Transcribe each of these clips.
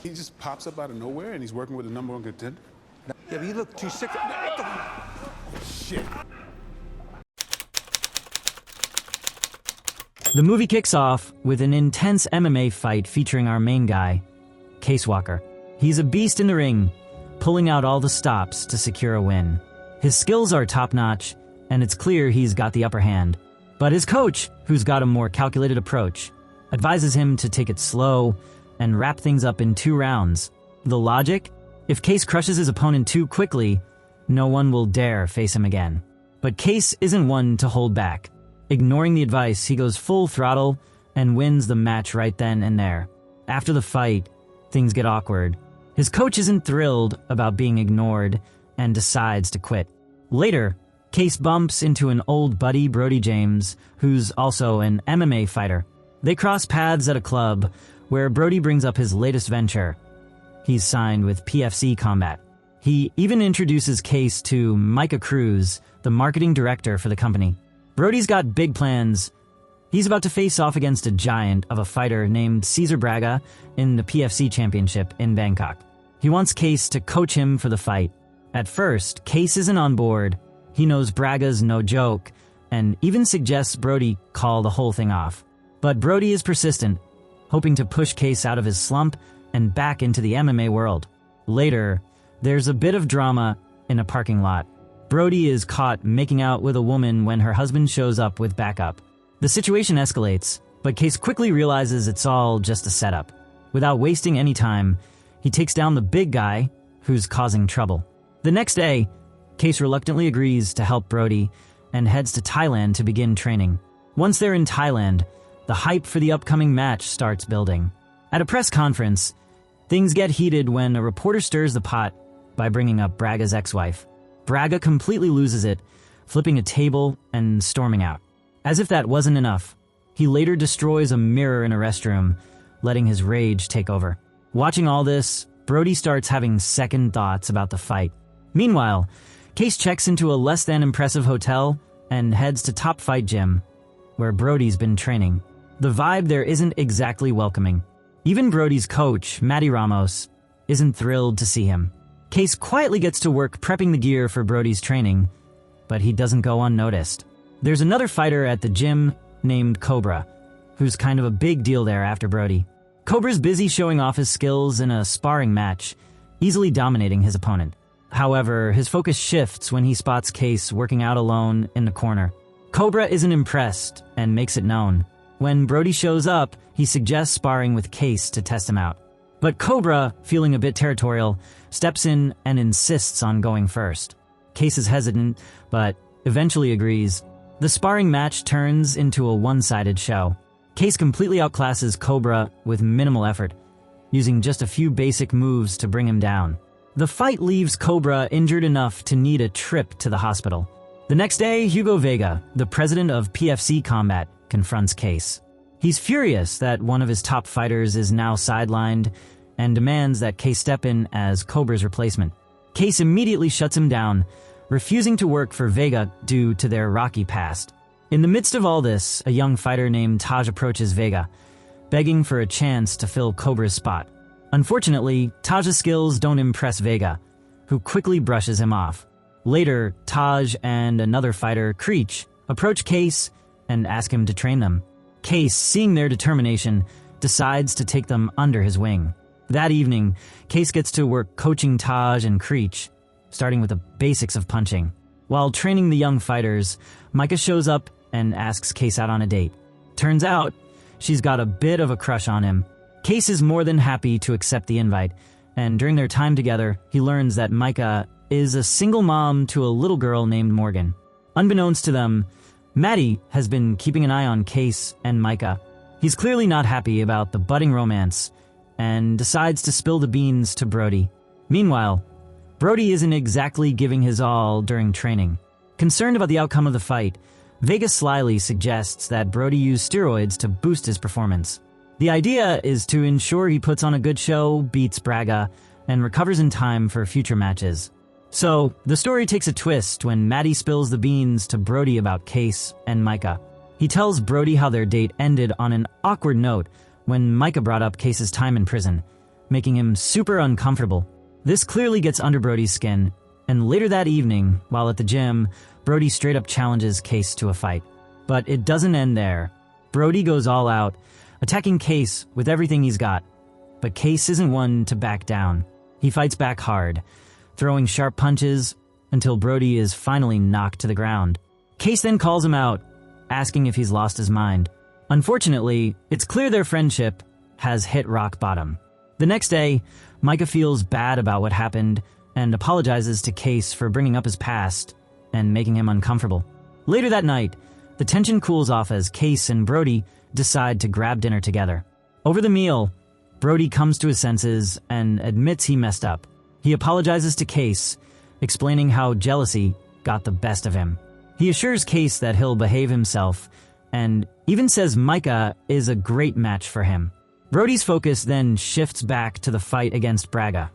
He just pops up out of nowhere and he's working with a #1 contender? Yeah, but you look too sick. Shit. The movie kicks off with an intense MMA fight featuring our main guy, Case Walker. He's a beast in the ring, pulling out all the stops to secure a win. His skills are top-notch, and it's clear he's got the upper hand. But his coach, who's got a more calculated approach, advises him to take it slow and wrap things up in 2 rounds. The logic? If Case crushes his opponent too quickly, no one will dare face him again. But Case isn't one to hold back. Ignoring the advice, he goes full throttle and wins the match right then and there. After the fight, things get awkward. His coach isn't thrilled about being ignored and decides to quit. Later, Case bumps into an old buddy, Brody James, who's also an MMA fighter. They cross paths at a club where Brody brings up his latest venture. He's signed with PFC Combat. He even introduces Case to Micah Cruz, the marketing director for the company. Brody's got big plans. He's about to face off against a giant of a fighter named Cesar Braga in the PFC Championship in Bangkok. He wants Case to coach him for the fight. At first, Case isn't on board. He knows Braga's no joke, and even suggests Brody call the whole thing off. But Brody is persistent, hoping to push Case out of his slump and back into the MMA world. Later, there's a bit of drama in a parking lot. Brody is caught making out with a woman when her husband shows up with backup. The situation escalates, but Case quickly realizes it's all just a setup. Without wasting any time, he takes down the big guy who's causing trouble. The next day, Case reluctantly agrees to help Brody and heads to Thailand to begin training. Once they're in Thailand, the hype for the upcoming match starts building. At a press conference, things get heated when a reporter stirs the pot by bringing up Braga's ex-wife. Braga completely loses it, flipping a table and storming out. As if that wasn't enough, he later destroys a mirror in a restroom, letting his rage take over. Watching all this, Brody starts having second thoughts about the fight. Meanwhile, Case checks into a less-than-impressive hotel and heads to Top Fight Gym, where Brody's been training. The vibe there isn't exactly welcoming. Even Brody's coach, Matty Ramos, isn't thrilled to see him. Case quietly gets to work prepping the gear for Brody's training, but he doesn't go unnoticed. There's another fighter at the gym named Cobra, who's kind of a big deal there after Brody. Cobra's busy showing off his skills in a sparring match, easily dominating his opponent. However, his focus shifts when he spots Case working out alone in the corner. Cobra isn't impressed and makes it known. When Brody shows up, he suggests sparring with Case to test him out. But Cobra, feeling a bit territorial, steps in and insists on going first. Case is hesitant, but eventually agrees. The sparring match turns into a one-sided show. Case completely outclasses Cobra with minimal effort, using just a few basic moves to bring him down. The fight leaves Cobra injured enough to need a trip to the hospital. The next day, Hugo Vega, the president of PFC Combat, confronts Case. He's furious that one of his top fighters is now sidelined and demands that Case step in as Cobra's replacement. Case immediately shuts him down, refusing to work for Vega due to their rocky past. In the midst of all this, a young fighter named Taj approaches Vega, begging for a chance to fill Cobra's spot. Unfortunately, Taj's skills don't impress Vega, who quickly brushes him off. Later, Taj and another fighter, Creech, approach Case and ask him to train them. Case, seeing their determination, decides to take them under his wing. That evening, Case gets to work coaching Taj and Creech, starting with the basics of punching. While training the young fighters, Micah shows up and asks Case out on a date. Turns out, she's got a bit of a crush on him. Case is more than happy to accept the invite, and during their time together, he learns that Micah is a single mom to a little girl named Morgan. Unbeknownst to them, Maddie has been keeping an eye on Case and Micah. He's clearly not happy about the budding romance, and decides to spill the beans to Brody. Meanwhile, Brody isn't exactly giving his all during training. Concerned about the outcome of the fight, Vega slyly suggests that Brody use steroids to boost his performance. The idea is to ensure he puts on a good show, beats Braga, and recovers in time for future matches. So, the story takes a twist when Maddie spills the beans to Brody about Case and Micah. He tells Brody how their date ended on an awkward note when Micah brought up Case's time in prison, making him super uncomfortable. This clearly gets under Brody's skin, and later that evening, while at the gym, Brody straight up challenges Case to a fight. But it doesn't end there. Brody goes all out, attacking Case with everything he's got. But Case isn't one to back down. He fights back hard, throwing sharp punches until Brody is finally knocked to the ground. Case then calls him out, asking if he's lost his mind. Unfortunately, it's clear their friendship has hit rock bottom. The next day, Micah feels bad about what happened and apologizes to Case for bringing up his past and making him uncomfortable. Later that night, the tension cools off as Case and Brody decide to grab dinner together. Over the meal, Brody comes to his senses and admits he messed up. He apologizes to Case, explaining how jealousy got the best of him. He assures Case that he'll behave himself and even says Micah is a great match for him. Brody's focus then shifts back to the fight against Braga,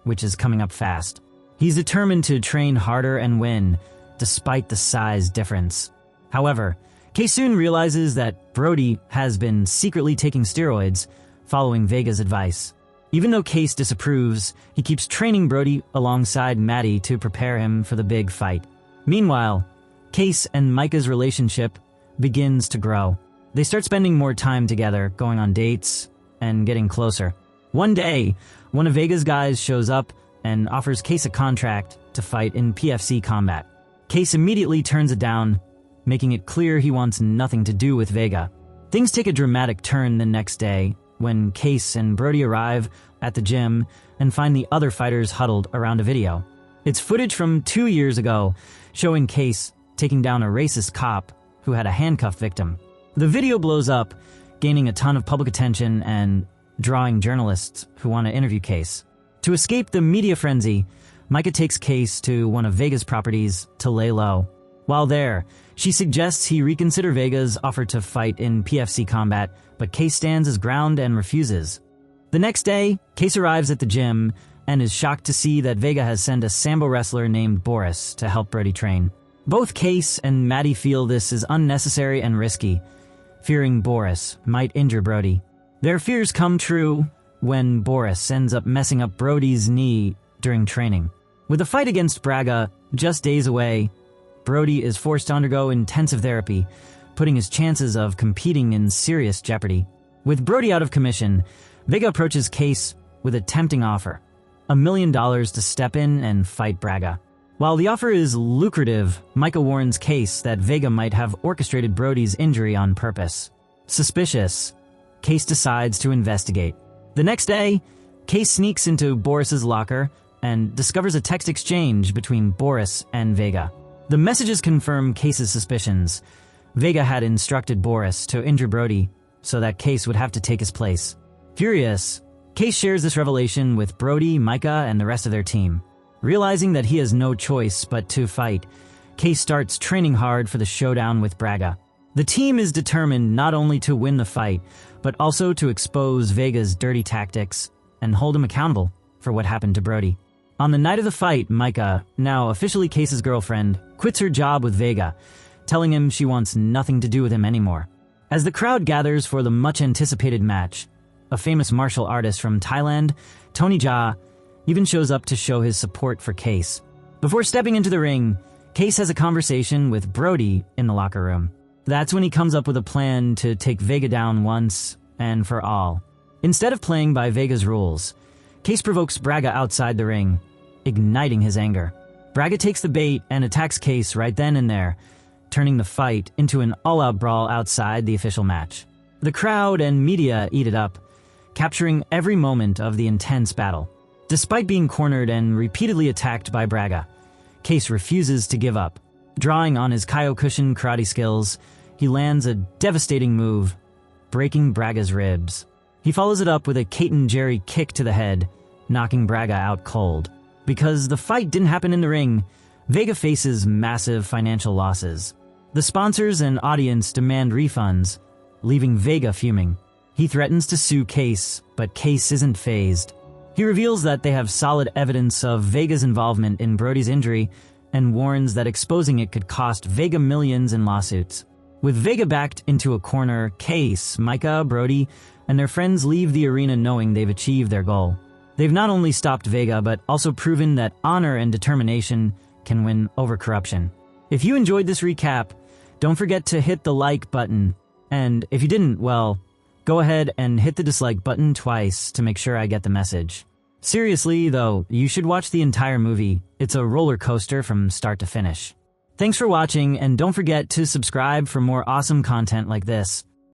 which is coming up fast. He's determined to train harder and win, despite the size difference. However, Case soon realizes that Brody has been secretly taking steroids, following Vega's advice. Even though Case disapproves, he keeps training Brody alongside Maddie to prepare him for the big fight. Meanwhile, Case and Micah's relationship begins to grow. They start spending more time together, going on dates, and getting closer. One day, one of Vega's guys shows up and offers Case a contract to fight in PFC combat. Case immediately turns it down, making it clear he wants nothing to do with Vega. Things take a dramatic turn the next day when Case and Brody arrive at the gym and find the other fighters huddled around a video. It's footage from 2 years ago, showing Case taking down a racist cop who had a handcuffed victim. The video blows up, gaining a ton of public attention and drawing journalists who want to interview Case. To escape the media frenzy, Micah takes Case to one of Vega's properties to lay low. While there, she suggests he reconsider Vega's offer to fight in PFC combat, but Case stands his ground and refuses. The next day, Case arrives at the gym and is shocked to see that Vega has sent a sambo wrestler named Boris to help Brody train. Both Case and Maddie feel this is unnecessary and risky, fearing Boris might injure Brody. Their fears come true when Boris ends up messing up Brody's knee during training. With the fight against Braga just days away, Brody is forced to undergo intensive therapy, putting his chances of competing in serious jeopardy. With Brody out of commission, Vega approaches Case with a tempting offer: $1 million to step in and fight Braga. While the offer is lucrative, Micah warns Case that Vega might have orchestrated Brody's injury on purpose. Suspicious, Case decides to investigate. The next day, Case sneaks into Boris's locker and discovers a text exchange between Boris and Vega. The messages confirm Case's suspicions. Vega had instructed Boris to injure Brody so that Case would have to take his place. Furious, Case shares this revelation with Brody, Micah, and the rest of their team. Realizing that he has no choice but to fight, Case starts training hard for the showdown with Braga. The team is determined not only to win the fight, but also to expose Vega's dirty tactics and hold him accountable for what happened to Brody. On the night of the fight, Micah, now officially Case's girlfriend, quits her job with Vega, telling him she wants nothing to do with him anymore. As the crowd gathers for the much-anticipated match, a famous martial artist from Thailand, Tony Jaa, even shows up to show his support for Case. Before stepping into the ring, Case has a conversation with Brody in the locker room. That's when he comes up with a plan to take Vega down once and for all. Instead of playing by Vega's rules, Case provokes Braga outside the ring, igniting his anger. Braga takes the bait and attacks Case right then and there, turning the fight into an all-out brawl outside the official match. The crowd and media eat it up, capturing every moment of the intense battle. Despite being cornered and repeatedly attacked by Braga, Case refuses to give up. Drawing on his Kyokushin karate skills, he lands a devastating move, breaking Braga's ribs. He follows it up with a Kate and Jerry kick to the head, knocking Braga out cold. Because the fight didn't happen in the ring, Vega faces massive financial losses. The sponsors and audience demand refunds, leaving Vega fuming. He threatens to sue Case, but Case isn't fazed. He reveals that they have solid evidence of Vega's involvement in Brody's injury and warns that exposing it could cost Vega millions in lawsuits. With Vega backed into a corner, Case, Micah, Brody, and their friends leave the arena knowing they've achieved their goal. They've not only stopped Vega, but also proven that honor and determination can win over corruption. If you enjoyed this recap, don't forget to hit the like button, and if you didn't, well, go ahead and hit the dislike button twice to make sure I get the message. Seriously, though, you should watch the entire movie. It's a roller coaster from start to finish. Thanks for watching, and don't forget to subscribe for more awesome content like this.